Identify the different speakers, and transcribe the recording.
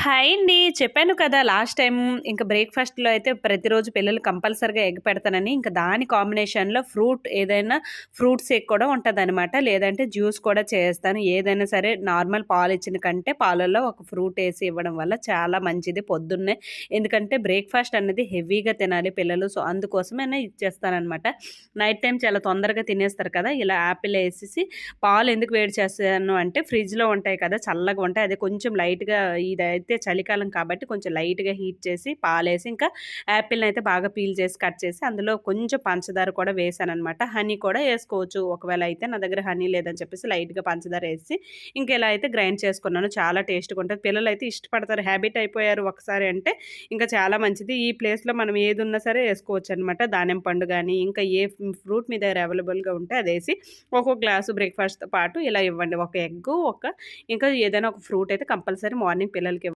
Speaker 1: Hi అండి. చెప్పాను కదా! లాస్ట్ టైమ్ ఇంక బ్రేక్‌ఫాస్ట్‌లో అయితే ప్రతిరోజు పిల్లలు కంపల్సరీగా ఎగ్ పెడతానని. ఇంక దాని కాంబినేషన్‌లో ఏదైనా ఫ్రూట్ షేక్ కూడా ఉంటదనమాట. లేదంటే జ్యూస్ కూడా చేస్తాను. ఏదైనా సరే నార్మల్ పాలిచ్చిన కంటే పాలల్లో ఒక ఫ్రూట్ ఏసి ఇవ్వడం వల్ల చాలా మంచిది పొద్దున్నే. ఎందుకంటే బ్రేక్‌ఫాస్ట్ అనేది హెవీగా తినాలి పిల్లలు. సో, అందుకోసమనే ఇచ్చేస్తాననమాట. నైట్ టైమ్ చాలా తొందరగా తినేస్తారు కదా! ఇలా యాపిల్ ఏసేసి పాలు ఎందుకు వేడి చేస్తాను అంటే ఫ్రిడ్జ్‌లో ఉంటాయి కదా! చల్లగా ఉంటాయి. అది కొంచెం లైట్‌గా ఇదైతే చలికాలం కాబట్టి కొంచెం లైట్‌గా హీట్ చేసి పాలేసి ఇంకా యాపిల్‌నయితే బాగా పీల్ చేసి కట్ చేసి అందులో కొంచెం పంచదార కూడా వేశాననమాట. హనీ కూడా ఏసుకోవచ్చు. ఒకవేళ అయితే నా దగ్గర హనీ లేదని చెప్పేసి లైట్‌గా పంచదార ఏసి ఇంక ఇలా అయితే గ్రైండ్ చేసుకున్నాను. చాలా టేస్ట్‌గా ఉంటది. పిల్లలైతే ఇష్టపడతారు. హ్యాబిట్ అయిపోయారు ఒకసారి అంటే ఇంకా చాలా మంచిది. ఈ ప్లేస్‌లో మనం ఏదున్నా సరే ఏసుకోవచ్చనమాట. దానిమ్మ పండు గాని, ఇంకా ఏ ఫ్రూట్ మీ దగ్గర అవైలబుల్‌గా ఉంటే అదేసి ఒక్కొక్క గ్లాసు బ్రేక్‌ఫాస్ట్‌తో పాటు ఇలా ఇవ్వండి. ఒక ఎగ్గు, ఇంకా ఏదైనా ఒక ఫ్రూట్ అయితే కంపల్సరీ మార్నింగ్ పిల్లలకి